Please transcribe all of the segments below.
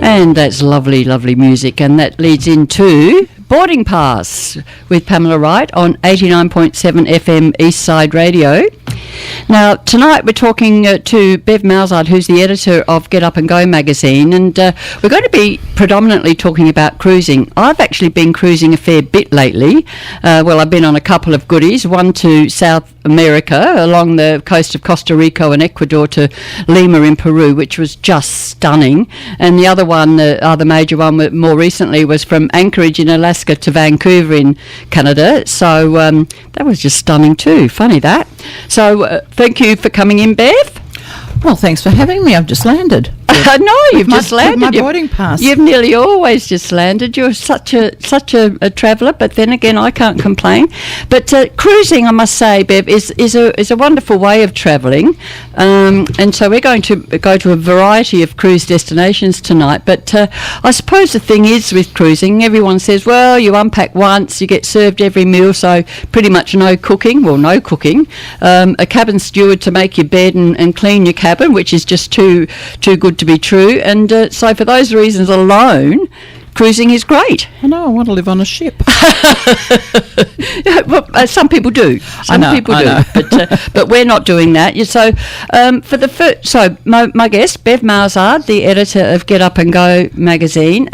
And that's lovely, lovely music. And that leads into Boarding Pass with Pamela Wright on 89.7 FM Eastside Radio. Now, tonight we're talking to Bev Malzard, who's the editor of Get Up and Go magazine, and we're going to be predominantly talking about cruising. I've actually been cruising a fair bit lately. I've been on a couple of goodies, one to South America, along the coast of Costa Rica and Ecuador to Lima in Peru, which was just stunning. And the other one, the other major one more recently, was from Anchorage in Alaska to Vancouver in Canada. So that was just stunning too. Funny that. So thank you for coming in, Bev. Well, thanks for having me. I've just landed. No, you've just landed. My boarding pass. You've nearly always just landed. You're such a traveller, but then again, I can't complain. But cruising, I must say, Bev, is a wonderful way of travelling. And so we're going to go to a variety of cruise destinations tonight. But I suppose the thing is with cruising, everyone says, well, you unpack once, you get served every meal, so pretty much no cooking. Well, no cooking. A cabin steward to make your bed and clean your cabin, which is just too good to be true. And so for those reasons alone, cruising is great. I know, I want to live on a ship. Well, some people do. But we're not doing that. So my guest, Bev Malzard, the editor of Get Up and Go magazine.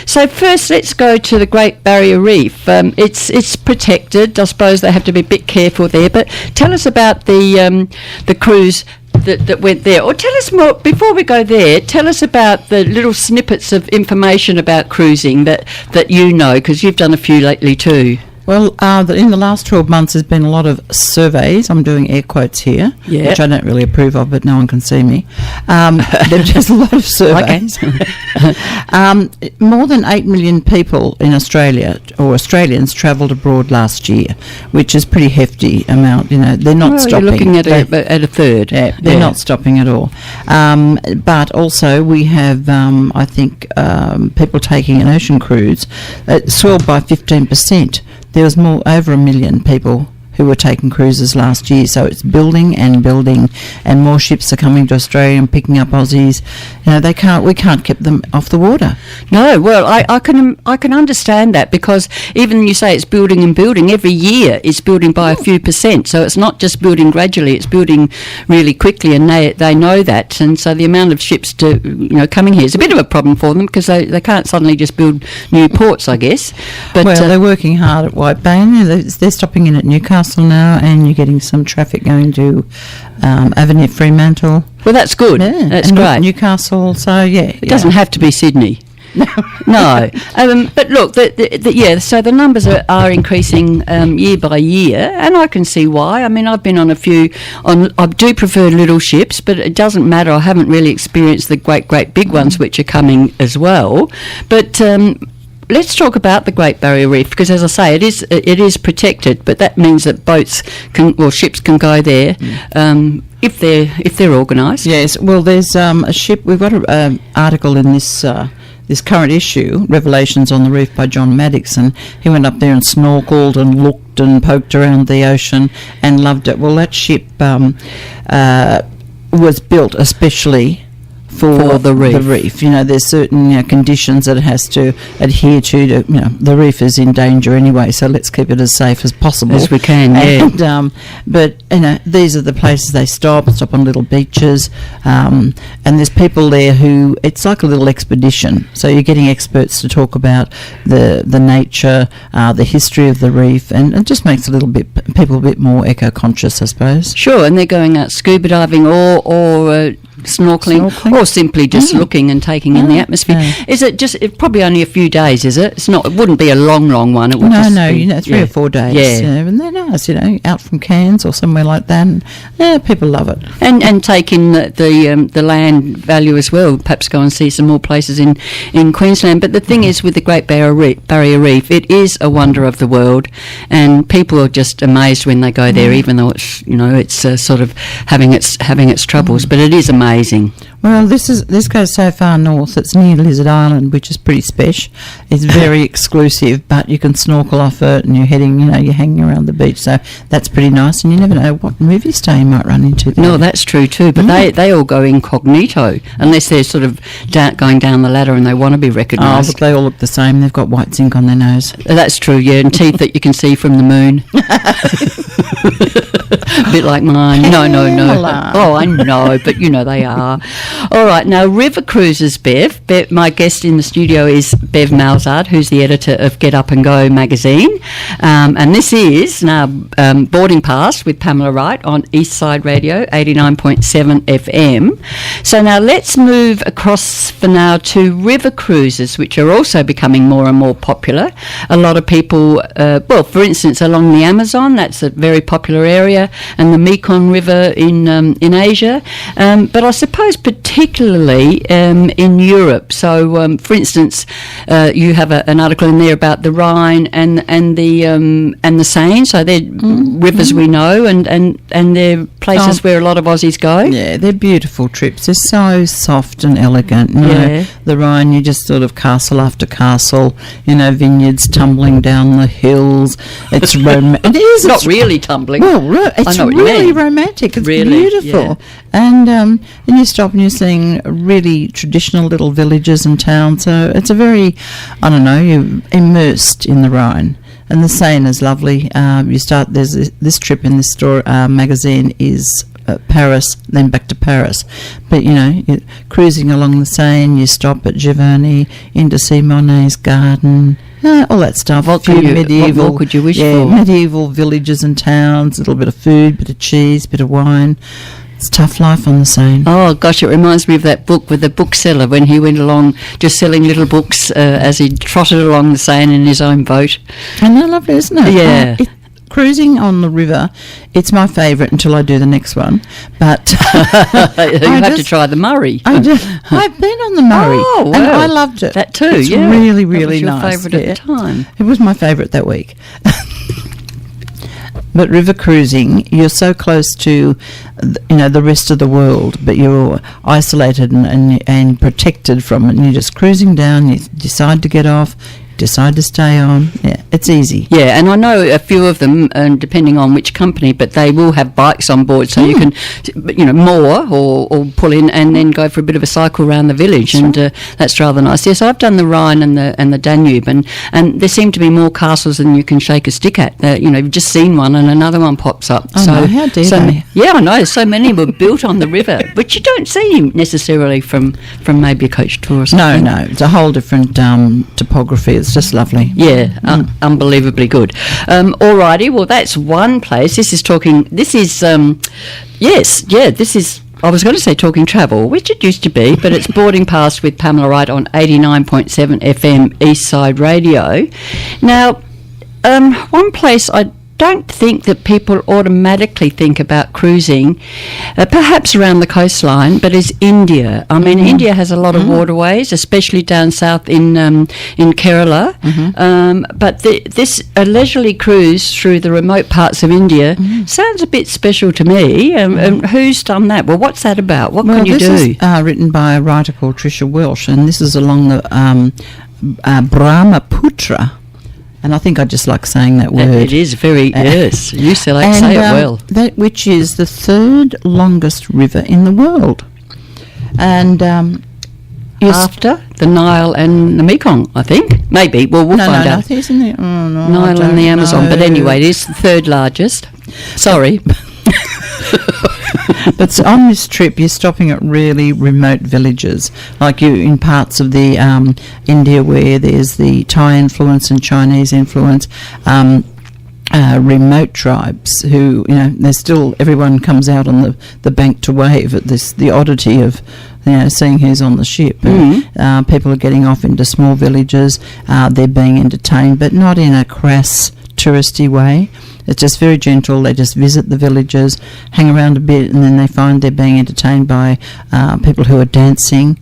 So first, let's go to the Great Barrier Reef. It's protected. I suppose they have to be a bit careful there. But tell us about the cruise that went there, or tell us more before we go there. Tell us about the little snippets of information about cruising that you know, because you've done a few lately too. Well, in the last 12 months, there's been a lot of surveys. I'm doing air quotes here, which I don't really approve of, but no one can see me. There's just a lot of surveys. More than 8 million people in Australia, or Australians, travelled abroad last year, which is pretty hefty amount. You know, they're not stopping. You're looking at a third. Yeah, they're not stopping at all. But also we have, I think, people taking an ocean cruise. It swelled by 15%. There was over 1 million people who were taking cruises last year, so it's building, and more ships are coming to Australia and picking up Aussies. You know, we can't keep them off the water. No, well, I can understand that, because even you say it's building and building, every year it's building by a few percent, so it's not just building gradually, it's building really quickly, and they know that, and so the amount of ships coming here is a bit of a problem for them, because they can't suddenly just build new ports, I guess. But they're working hard at White Bay. They're stopping in at Newcastle now, and you're getting some traffic going to Avenue Fremantle. Well, that's good. Yeah, that's great. Newcastle, so it doesn't have to be Sydney. No. But look, so the numbers are increasing year by year, and I can see why. I mean, I've been on a few. I do prefer little ships, but it doesn't matter. I haven't really experienced the great big ones, which are coming as well. But let's talk about the Great Barrier Reef, because, as I say, it is protected, but that means that ships can go there if they're organised. Yes. Well, there's a ship. We've got an article in this current issue, Revelations on the Reef by John Maddox, and he went up there and snorkeled and looked and poked around the ocean and loved it. Well, that ship was built especially for the reef. You know, there's certain conditions that it has to adhere to. The reef is in danger anyway, so let's keep it as safe as possible as we can. And, but these are the places they stop on little beaches, and there's people there who, it's like a little expedition. So you're getting experts to talk about the nature, the history of the reef, and it just makes people a bit more eco-conscious, I suppose. Sure, and they're going out scuba diving or snorkeling, or simply just looking and taking in the atmosphere. Is it just probably only a few days? Is it? It's not. It wouldn't be a long one. It would be, 3 or 4 days. Yeah, and they're nice. Out from Cairns or somewhere like that. And, people love it. And take in the land value as well. Perhaps go and see some more places in Queensland. But the thing is, with the Great Barrier Reef, it is a wonder of the world, and people are just amazed when they go there, even though it's sort of having its troubles. But it is amazing. Well, this goes so far north. It's near Lizard Island, which is pretty special. It's very exclusive, but you can snorkel off it, and you're hanging around the beach. So that's pretty nice. And you never know what movie star you might run into there. No, that's true too. But they all go incognito unless they're sort of going down the ladder and they want to be recognised. Oh, but they all look the same. They've got white zinc on their nose. That's true. Yeah, and teeth that you can see from the moon. A bit like mine. No. Oh, I know, but they are. All right, now river cruises, Bev. My guest in the studio is Bev Malzard, who's the editor of Get Up and Go magazine. And this is now Boarding Pass with Pamela Wright on Eastside Radio, 89.7 FM. So now let's move across for now to river cruises, which are also becoming more and more popular. A lot of people, for instance, along the Amazon, that's a very popular area, and the Mekong River in Asia. But I suppose particularly in Europe. So, for instance, you have an article in there about the Rhine and the Seine. So they're rivers we know, and they're places where a lot of Aussies go. Yeah, they're beautiful trips. They're so soft and elegant. The Rhine, you just sort of castle after castle. Vineyards tumbling down the hills. It's it is not really tumbling. Well, it's really romantic. It's really beautiful. Yeah. And you stop and you're seeing really traditional little villages and towns. So it's a very, you're immersed in the Rhine. And the Seine is lovely. There's this trip in this store magazine is Paris, then back to Paris. But, you're cruising along the Seine, you stop at Giverny, into see Monet's garden, all that stuff. What more could you wish for? Medieval villages and towns, a little bit of food, bit of cheese, bit of wine. It's tough life on the Seine. Oh, gosh, it reminds me of that book with the bookseller when he went along just selling little books as he trotted along the Seine in his own boat. And they're lovely, isn't it? Yeah. Cruising on the river, it's my favourite until I do the next one. But you have to try the Murray. I've been on the Murray, and I loved it. That too, it's really, really that was nice. Your favourite at the time. It was my favourite that week. But river cruising, you're so close to, the rest of the world, but you're isolated and protected from it. And you're just cruising down. You decide to get off. Decide to stay on. Yeah, it's easy. Yeah, and I know a few of them, depending on which company, but they will have bikes on board, so you can, moor or pull in and then go for a bit of a cycle around the village, and that's rather nice. Yes, I've done the Rhine and the Danube, and there seem to be more castles than you can shake a stick at. You've just seen one, and another one pops up. Oh, no, how dare they? Yeah, I know. So many were built on the river, which you don't see necessarily from maybe a coach tour or something. No, it's a whole different topography. It's just lovely. Yeah, unbelievably good. Alrighty, well, that's one place. This is, I was going to say Talking Travel, which it used to be, but it's Boarding Pass with Pamela Wright on 89.7 FM Eastside Radio. Now, one place I don't think that people automatically think about cruising, perhaps around the coastline, but is India. I mean, India has a lot of waterways, especially down south in Kerala. But this leisurely cruise through the remote parts of India sounds a bit special to me. Who's done that? Well, what's that about? What can you do? This is written by a writer called Tricia Welsh, and this is along the Brahmaputra. And I think I just like saying that word. It is very, yes. You say it well. Which is the third longest river in the world. And after the Nile and the Mekong, I think. Maybe. Well, we'll find out. I think it's in the Nile and the Amazon. But anyway, it is the third largest. Sorry. But on this trip, you're stopping at really remote villages, like you in parts of the India where there's the Thai influence and Chinese influence. Remote tribes who, they're still, everyone comes out on the bank to wave at the oddity of, seeing who's on the ship. People are getting off into small villages. They're being entertained, but not in a crass, touristy way. It's just very gentle. They just visit the villages, hang around a bit, and then they find they're being entertained by people who are dancing.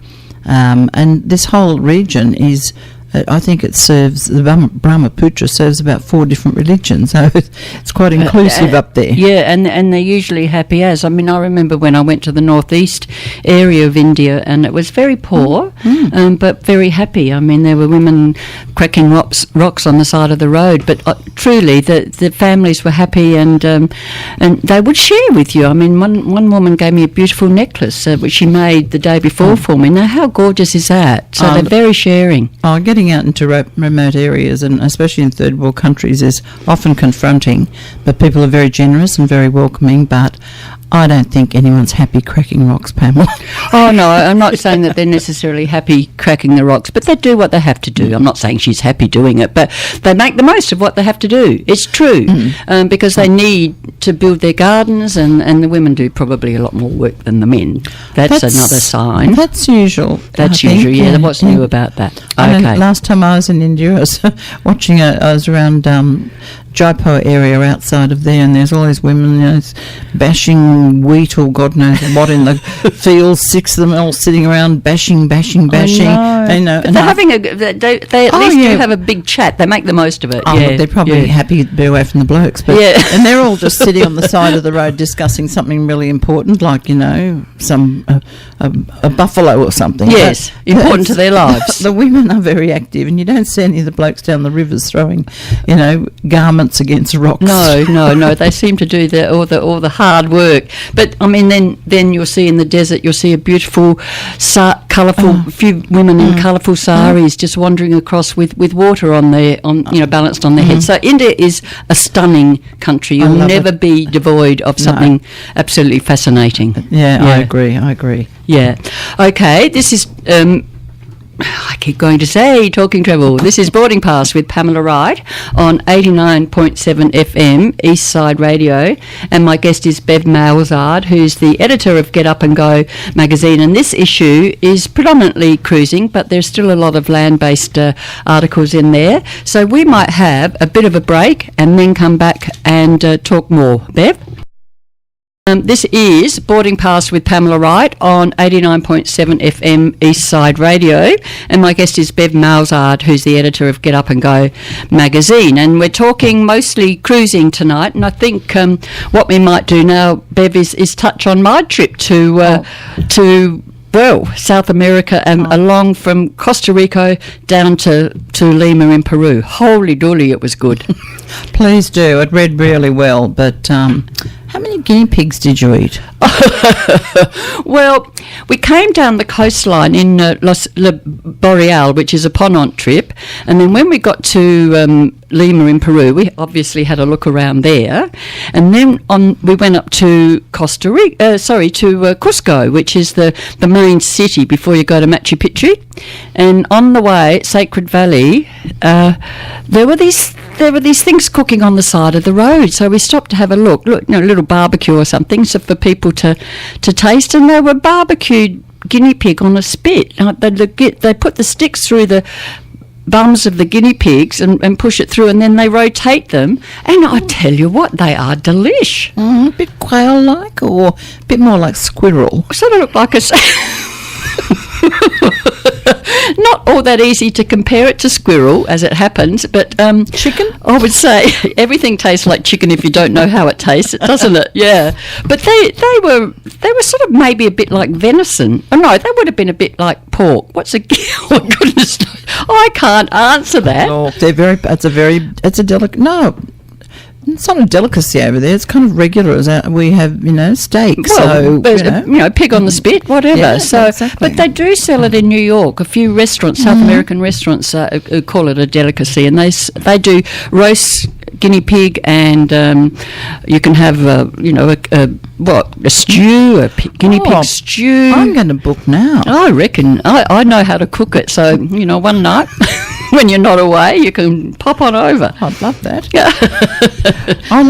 And this whole region is I think it serves, the Brahmaputra serves about 4 different religions, so it's quite inclusive up there. Yeah, and they're usually happy as. I mean, I remember when I went to the northeast area of India, and it was very poor, but very happy. I mean, there were women cracking rocks on the side of the road, but truly the families were happy, and they would share with you. I mean, one woman gave me a beautiful necklace which she made the day before for me. Now, how gorgeous is that? So they're very sharing. Getting out into remote areas, and especially in third world countries, is often confronting, but people are very generous and very welcoming. But I don't think anyone's happy cracking rocks, Pamela. Oh, no, I'm not saying that they're necessarily happy cracking the rocks, but they do what they have to do. I'm not saying she's happy doing it, but they make the most of what they have to do. It's true, because they need to build their gardens, and the women do probably a lot more work than the men. That's another sign. That's usual. That's usual, yeah. What's new about that? Okay. Last time I was in India, I was watching I was around Jaipur area outside of there, and there's all these women, bashing wheat or God knows what in the fields. 6 of them all sitting around bashing. But they're having they at least do have a big chat. They make the most of it. They're probably happy to be away from the blokes, but and they're all just sitting on the side of the road discussing something really important, like some a buffalo or something. Yes, important to their lives. The women are very active, and you don't see any of the blokes down the rivers throwing, garments against rocks. No. They seem to do all the hard work. But I mean, then you'll see in the desert, you'll see a beautiful, colourful few women in colourful saris just wandering across with water on balanced on their head. So India is a stunning country. You'll never be devoid of something absolutely fascinating. Yeah, I agree. Yeah. Okay. This is. I keep going to say Talking Travel. This is Boarding Pass with Pamela Wright on 89.7 FM East Side Radio, and my guest is Bev Malzard, who's the editor of Get Up and Go magazine, and this issue is predominantly cruising, but there's still a lot of land-based articles in there, so we might have a bit of a break and then come back and talk more. Bev? This is Boarding Pass with Pamela Wright on 89.7 FM East Side Radio, and my guest is Bev Malzard, who's the editor of Get Up and Go magazine, and we're talking mostly cruising tonight, and I think what we might do now, Bev, is touch on my trip to South America, and along from Costa Rica down to Lima in Peru. Holy dooly, it was good. Please do. It read really well, but how many guinea pigs did you eat? Well, we came down the coastline in Le Boreal, which is a Ponant trip, and then when we got to Lima in Peru, we obviously had a look around there, and then we went up to Cusco, which is the main city before you go to Machu Picchu, and on the way, Sacred Valley, there were these things cooking on the side of the road, so we stopped to have a look, a little barbecue or something, so for people to taste, and they were barbecued guinea pig on a spit. They put the sticks through the bums of the guinea pigs and push it through, and then they rotate them, and I tell you what, they are delish. A bit quail-like, or a bit more like squirrel. Sort of look like a... Not all that easy to compare it to squirrel, as it happens, but chicken. I would say everything tastes like chicken if you don't know how it tastes, doesn't it? Yeah, but they were sort of maybe a bit like venison. Oh no, they would have been a bit like pork. Oh goodness, I can't answer that. Oh, it's a delicate. No. It's not a delicacy over there. It's kind of regular as we have, steak. Well, pig on the spit, whatever. Yeah, so, exactly. But they do sell it in New York. A few restaurants, South American restaurants, call it a delicacy, and they do roast guinea pig, and you can have a stew, guinea pig stew. I'm going to book now. I reckon I know how to cook it. So one night when you're not away, you can pop on over. I'd love that. I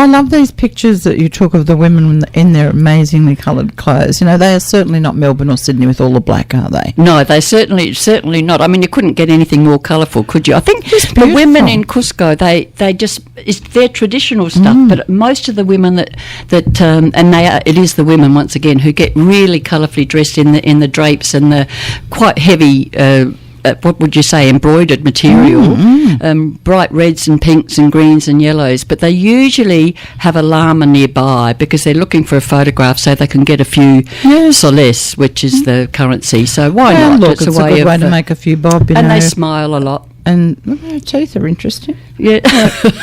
love these pictures that you took of the women in their amazingly coloured clothes. They are certainly not Melbourne or Sydney with all the black, are they? No, they certainly not. I mean, you couldn't get anything more colourful, could you? I think the women in Cusco, they just, it's their traditional stuff, but most of the women it is the women, once again, who get really colourfully dressed in the drapes and the quite heavy what would you say, embroidered material, bright reds and pinks and greens and yellows, but they usually have a llama nearby because they're looking for a photograph so they can get a few soles, which is the currency. So why not? Look, it's a good way to make a few bob, and they smile a lot. And their teeth are interesting. Yeah.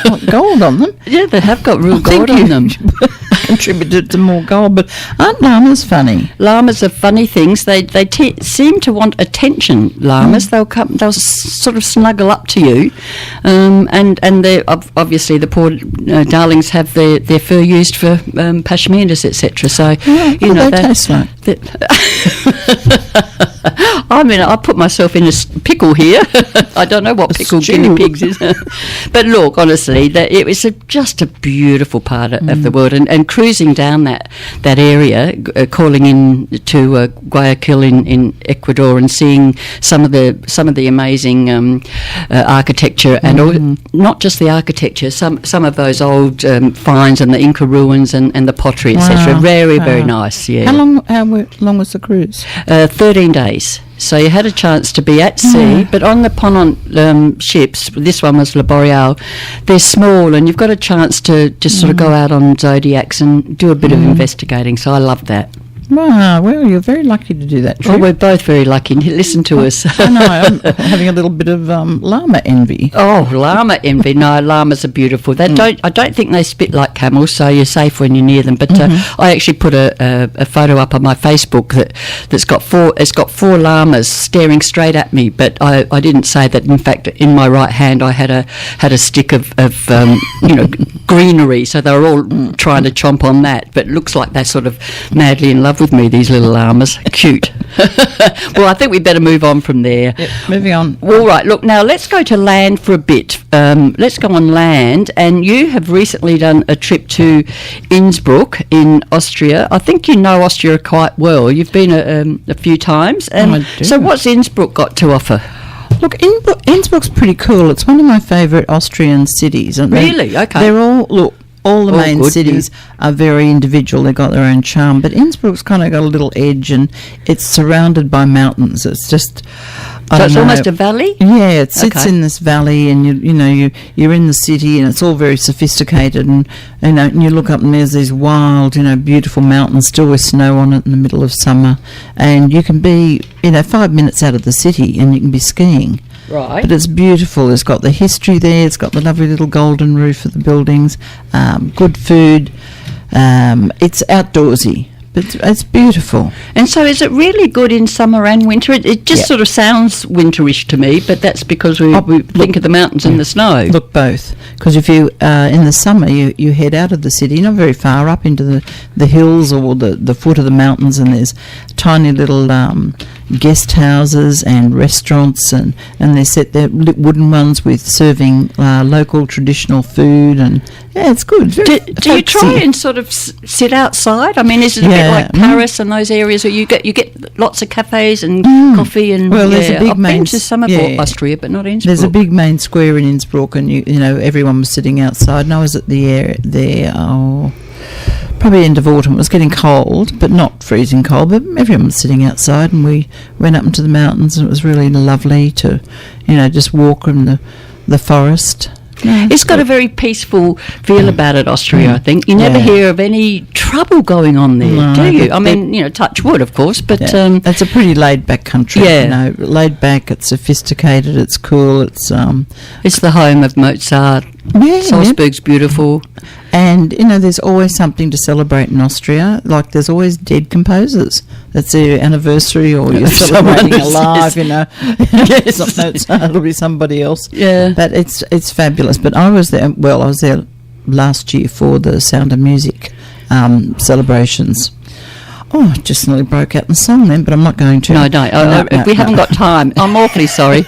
Got gold on them. Yeah, they have got real gold on them. Contributed to more gold, but aren't llamas funny? Llamas are funny things. They seem to want attention. Llamas, they'll sort of snuggle up to you, and they obviously the poor darlings have their fur used for pashminas, etc. So you know they taste like. I mean, I put myself in a pickle here. I don't know what pickle guinea pigs is. But look, honestly, it was just a beautiful part of the world. And cruising down that area, calling in to Guayaquil in Ecuador and seeing some of the amazing architecture and not just the architecture, some of those old finds and the Inca ruins and the pottery, etc. Very, very nice, yeah. How long was the cruise? 13 days. So you had a chance to be at sea, but on the Ponant ships, this one was La Boreal, they're small and you've got a chance to just sort of go out on Zodiacs and do a bit of investigating. So I love that. Wow, well, you're very lucky to do that, Well, we're both very lucky. Listen to us. I know, I'm having a little bit of llama envy. Oh, llama envy. No, llamas are beautiful. I don't think they spit like camels, so you're safe when you're near them. But I actually put a photo up on my Facebook that's got four llamas staring straight at me, but I didn't say that. In fact, in my right hand I had a stick of greenery, so they were all trying to chomp on that. But it looks like they're sort of madly in love with me, these little llamas. Cute. Well, I think we better move on from there. Yep, moving on. All right, look, now let's go to land for a bit. Let's go on land, and you have recently done a trip to Innsbruck in Austria. I think you know Austria quite well. You've been a few times. I do. So what's Innsbruck got to offer? Look, Innsbruck's pretty cool. It's one of my favourite Austrian cities. Really? Okay. They're all the main cities are very individual. They've got their own charm. But Innsbruck's kind of got a little edge, and it's surrounded by mountains. It's just... So it's almost a valley? Yeah, it sits in this valley, and you're in the city, and it's all very sophisticated. And you look up, and there's these wild, beautiful mountains, still with snow on it in the middle of summer. And you can be, 5 minutes out of the city, and you can be skiing. Right. But it's beautiful. It's got the history there. It's got the lovely little golden roof of the buildings. Good food. It's outdoorsy. But it's beautiful. And so is it really good in summer and winter? It just sort of sounds winterish to me, but that's because we think of the mountains and the snow. Look, both. Because if you, in the summer, you head out of the city, not very far, up into the hills or the foot of the mountains, and there's tiny little guest houses and restaurants, and they set their wooden ones with serving local traditional food, and it's good. Do you try and sort of sit outside? I mean, is it a bit like Paris and those areas where you get lots of cafes and coffee and there's a big I've been to some of Austria, but not Innsbruck. There's a big main square in Innsbruck, and everyone was sitting outside, and I was at the air there. Probably end of autumn. It was getting cold, but not freezing cold, but everyone was sitting outside, and we went up into the mountains, and it was really lovely to, just walk in the forest. Yeah, it's got a very peaceful feel about it, Austria, I think. You never hear of any trouble going on there, do you? I mean, touch wood, of course, but... it's a pretty laid-back country, laid back, it's sophisticated, it's cool, it's the home of Mozart. Salzburg's beautiful. And, there's always something to celebrate in Austria. Like, there's always dead composers. That's their anniversary, or you're celebrating alive, It's not Mozart, it'll be somebody else. Yeah. But it's fabulous. But I was there last year for the Sound of Music celebrations. Oh, I just nearly broke out in song then, but I'm not going to. No, don't. We haven't got time. I'm awfully sorry.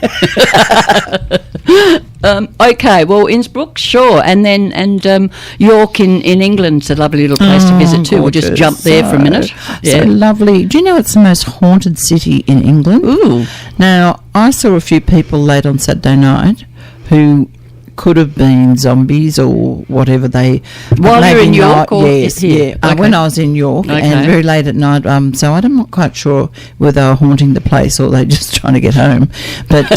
Okay, well, Innsbruck, sure, and York in England's a lovely little place to visit too. We'll just jump there for a minute. So lovely. Do you know it's the most haunted city in England? Ooh. Now, I saw a few people late on Saturday night who could have been zombies or whatever they... While you're in York? Not, or yes, here? yeah. Okay. When I was in York, Okay. and very late at night, so I'm not quite sure whether they were haunting the place or they just trying to get home. But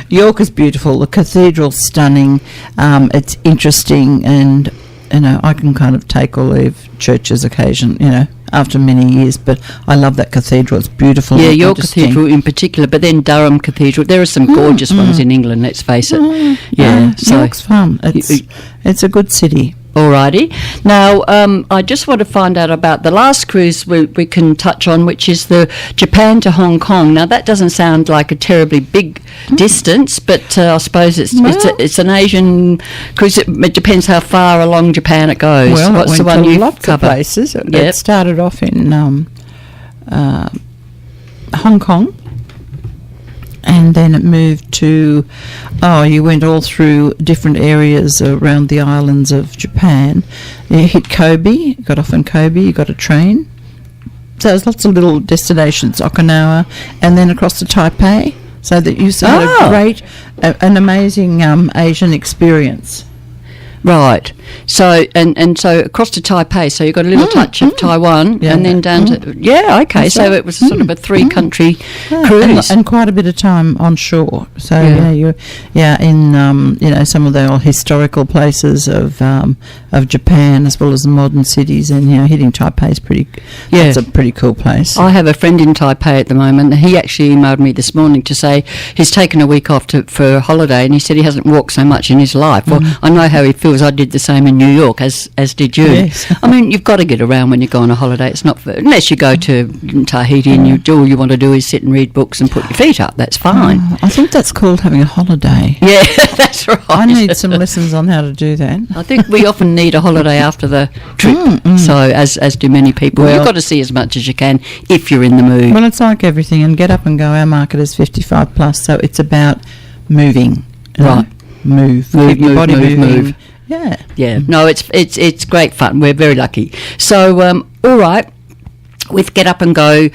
York is beautiful. The cathedral's stunning. It's interesting, and I can kind of take or leave churches after many years, but I love that cathedral. It's beautiful. Yeah, and York interesting. Cathedral in particular, but then Durham Cathedral. There are some gorgeous ones in England, let's face it. So York's fun. It's a good city. Alrighty. Now, I just want to find out about the last cruise we can touch on, which is the Japan to Hong Kong. Now, that doesn't sound like a terribly big distance, but I suppose it's an Asian cruise. It depends how far along Japan it goes. Well, what's it the went one to you lots cover? of places. Yep. It started off in Hong Kong. And then it moved to, you went all through different areas around the islands of Japan. You hit Kobe, got off in Kobe, you got a train. So there's lots of little destinations, Okinawa, and then across to Taipei, so that you saw a great, an amazing Asian experience. Right. So and so across to Taipei. So you got a little touch of Taiwan, and then down to okay. So it was sort of a 3-country cruise, and quite a bit of time on shore. So you're in some of the old historical places of Japan, as well as the modern cities, and hitting Taipei is pretty. Yeah, it's a pretty cool place. I have a friend in Taipei at the moment. He actually emailed me this morning to say he's taken a week off for a holiday, and he said he hasn't walked so much in his life. Well, I know how he feels. I did the same in New York, as did you. Yes. I mean, you've got to get around when you go on a holiday. It's not unless you go to Tahiti and all you want to do is sit and read books and put your feet up. That's fine. I think that's called having a holiday. Yeah, that's right. I need some lessons on how to do that. I think we often need a holiday after the trip. So as do many people. Well, you've got to see as much as you can if you're in the mood. Well, it's like everything, and Get Up and Go, our market is 55 plus, so it's about moving. Right. Move. Move, Keep your body moving. move. Yeah. Yeah. No, it's great fun. We're very lucky. So, all right. With Get Up and Go,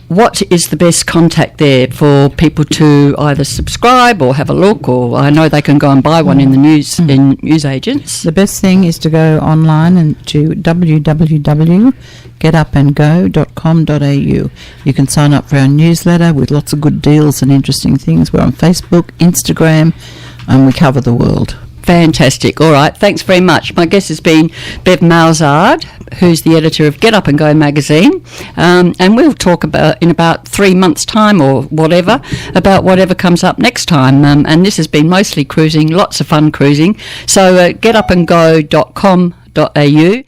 what is the best contact there for people to either subscribe or have a look? Or I know they can go and buy one in the newsagents. The best thing is to go online and to www.getupandgo.com.au. You can sign up for our newsletter with lots of good deals and interesting things. We're on Facebook, Instagram, and we cover the world. Fantastic. All right. Thanks very much. My guest has been Bev Malzard, who's the editor of Get Up and Go magazine. And we'll talk in about 3 months' time or whatever, about whatever comes up next time. And this has been mostly cruising, lots of fun cruising. So getupandgo.com.au.